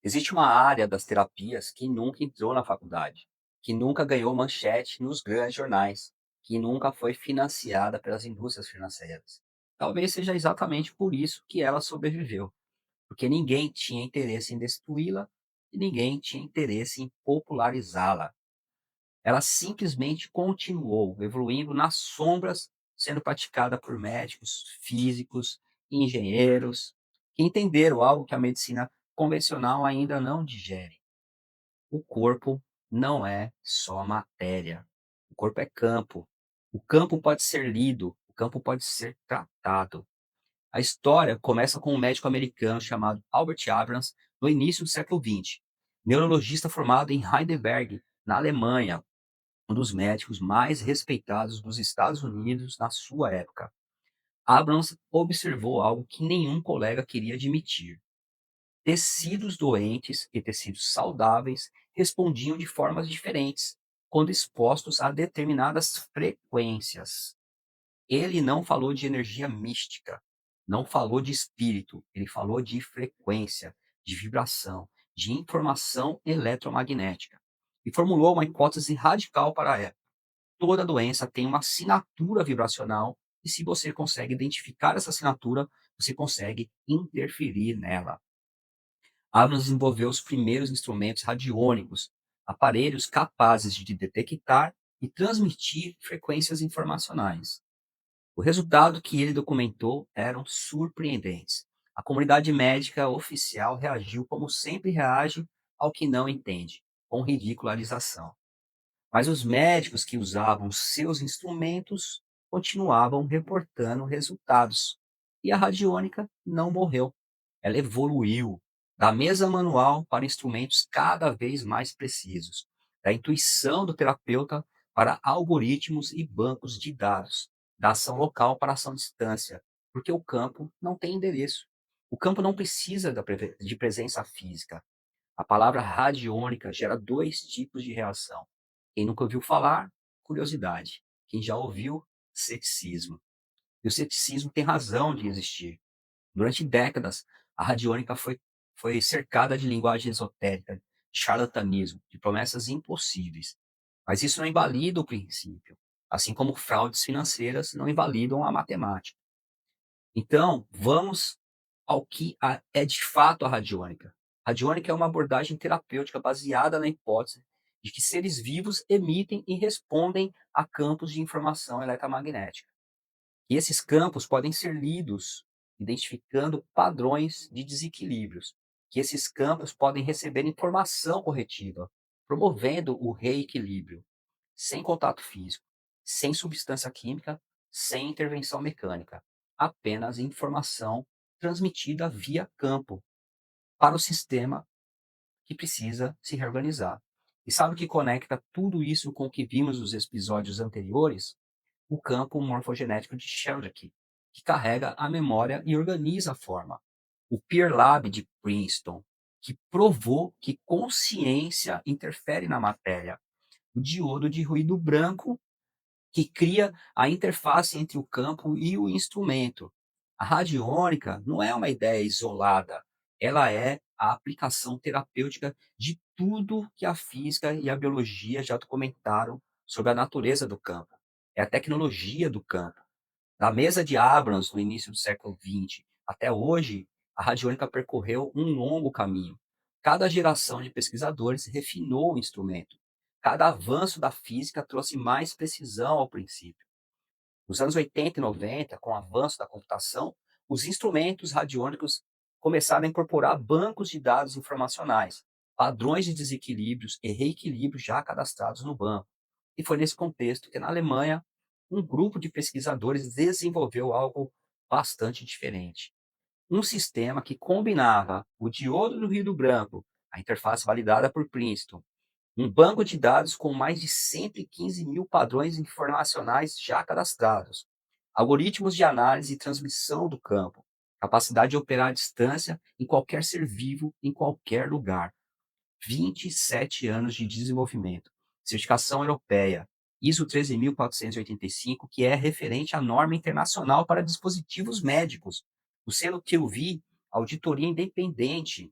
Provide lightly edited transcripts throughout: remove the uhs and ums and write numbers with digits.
Existe uma área das terapias que nunca entrou na faculdade, que nunca ganhou manchete nos grandes jornais, que nunca foi financiada pelas indústrias financeiras. Talvez seja exatamente por isso que ela sobreviveu, porque ninguém tinha interesse em destruí-la e ninguém tinha interesse em popularizá-la. Ela simplesmente continuou evoluindo nas sombras, sendo praticada por médicos, físicos, engenheiros, que entenderam algo que a medicina convencional ainda não digere. O corpo não é só matéria. O corpo é campo. O campo pode ser lido, o campo pode ser tratado. A história começa com um médico americano chamado Albert Abrams, no início do século XX, neurologista formado em Heidelberg, na Alemanha, um dos médicos mais respeitados dos Estados Unidos na sua época. Abrams observou algo que nenhum colega queria admitir. Tecidos doentes e tecidos saudáveis respondiam de formas diferentes quando expostos a determinadas frequências. Ele não falou de energia mística, não falou de espírito, ele falou de frequência, de vibração, de informação eletromagnética. E formulou uma hipótese radical para a época. Toda doença tem uma assinatura vibracional e se você consegue identificar essa assinatura, você consegue interferir nela. Abrams desenvolveu os primeiros instrumentos radiônicos, aparelhos capazes de detectar e transmitir frequências informacionais. O resultado que ele documentou eram surpreendentes. A comunidade médica oficial reagiu como sempre reage ao que não entende, com ridicularização. Mas os médicos que usavam seus instrumentos continuavam reportando resultados. E a radiônica não morreu. Ela evoluiu da mesa manual para instrumentos cada vez mais precisos, da intuição do terapeuta para algoritmos e bancos de dados, da ação local para ação à distância, porque o campo não tem endereço. O campo não precisa de presença física. A palavra radiônica gera dois tipos de reação. Quem nunca ouviu falar, curiosidade. Quem já ouviu, ceticismo. E o ceticismo tem razão de existir. Durante décadas, a radiônica foi cercada de linguagem esotérica, de charlatanismo, de promessas impossíveis. Mas isso não invalida o princípio, assim como fraudes financeiras não invalidam a matemática. Então, vamos ao que é de fato a radiônica. A radiônica é uma abordagem terapêutica baseada na hipótese de que seres vivos emitem e respondem a campos de informação eletromagnética. E esses campos podem ser lidos, identificando padrões de desequilíbrios. Que esses campos podem receber informação corretiva, promovendo o reequilíbrio, sem contato físico, sem substância química, sem intervenção mecânica, apenas informação transmitida via campo para o sistema que precisa se reorganizar. E sabe o que conecta tudo isso com o que vimos nos episódios anteriores? O campo morfogenético de Sheldrake, que carrega a memória e organiza a forma. O Peer Lab de Princeton, que provou que consciência interfere na matéria. O diodo de ruído branco, que cria a interface entre o campo e o instrumento. A radiônica não é uma ideia isolada, ela é a aplicação terapêutica de tudo que a física e a biologia já documentaram sobre a natureza do campo. É a tecnologia do campo. Da mesa de Abrams, no início do século XX, até hoje, a radiônica percorreu um longo caminho. Cada geração de pesquisadores refinou o instrumento. Cada avanço da física trouxe mais precisão ao princípio. Nos anos 80 e 90, com o avanço da computação, os instrumentos radiônicos começaram a incorporar bancos de dados informacionais, padrões de desequilíbrios e reequilíbrios já cadastrados no banco. E foi nesse contexto que, na Alemanha, um grupo de pesquisadores desenvolveu algo bastante diferente. Um sistema que combinava o diodo do ruído branco, a interface validada por Princeton, um banco de dados com mais de 115 mil padrões informacionais já cadastrados, algoritmos de análise e transmissão do campo, capacidade de operar à distância em qualquer ser vivo, em qualquer lugar. 27 anos de desenvolvimento. Certificação europeia, ISO 13485, que é referente à norma internacional para dispositivos médicos. O selo QV, auditoria independente.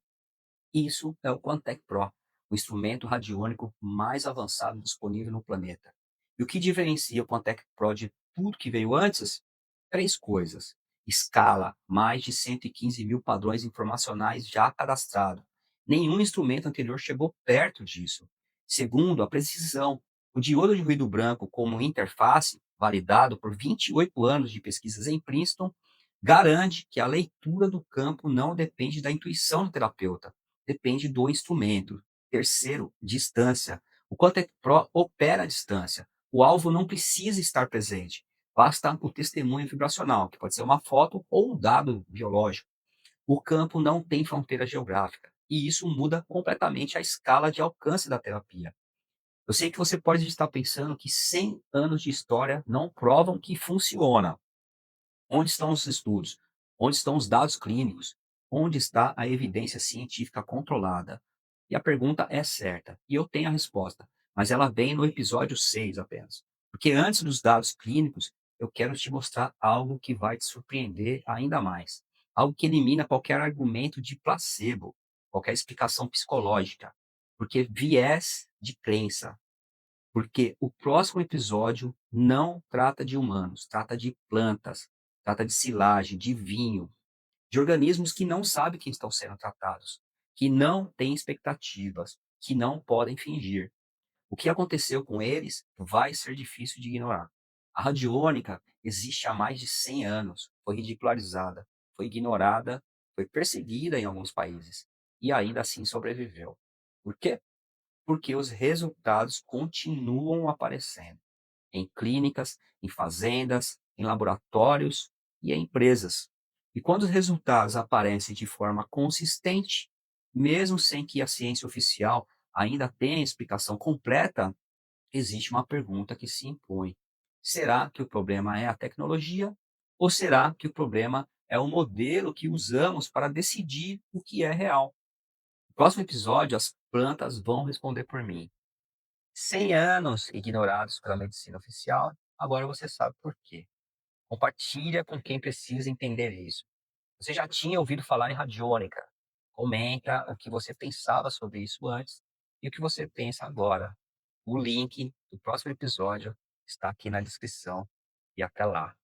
Isso é o Quantec Pro, o instrumento radiônico mais avançado disponível no planeta. E o que diferencia o Quantec Pro de tudo que veio antes? Três coisas: escala, mais de 115 mil padrões informacionais já cadastrados. Nenhum instrumento anterior chegou perto disso. Segundo, a precisão. O diodo de ruído branco, como interface, validado por 28 anos de pesquisas em Princeton, garante que a leitura do campo não depende da intuição do terapeuta, depende do instrumento. Terceiro, distância. O Quantec Pro opera à distância. O alvo não precisa estar presente. Basta o testemunho vibracional, que pode ser uma foto ou um dado biológico. O campo não tem fronteira geográfica, e isso muda completamente a escala de alcance da terapia. Eu sei que você pode estar pensando que 100 anos de história não provam que funciona. Onde estão os estudos? Onde estão os dados clínicos? Onde está a evidência científica controlada? E a pergunta é certa, e eu tenho a resposta, mas ela vem no episódio 6 apenas. Porque antes dos dados clínicos, eu quero te mostrar algo que vai te surpreender ainda mais. Algo que elimina qualquer argumento de placebo, qualquer explicação psicológica. Porque viés de crença. Porque o próximo episódio não trata de humanos, trata de plantas, trata de silagem, de vinho, de organismos que não sabem que estão sendo tratados, que não têm expectativas, que não podem fingir. O que aconteceu com eles vai ser difícil de ignorar. A radiônica existe há mais de 100 anos, foi ridicularizada, foi ignorada, foi perseguida em alguns países e ainda assim sobreviveu. Por quê? Porque os resultados continuam aparecendo em clínicas, em fazendas, em laboratórios e em empresas. E quando os resultados aparecem de forma consistente, mesmo sem que a ciência oficial ainda tenha explicação completa, existe uma pergunta que se impõe: será que o problema é a tecnologia? Ou será que o problema é o modelo que usamos para decidir o que é real? No próximo episódio, as plantas vão responder por mim. 100 anos ignorados pela medicina oficial, agora você sabe por quê. Compartilha com quem precisa entender isso. Você já tinha ouvido falar em radiônica? Comenta o que você pensava sobre isso antes e o que você pensa agora. O link do próximo episódio está aqui na descrição e até lá.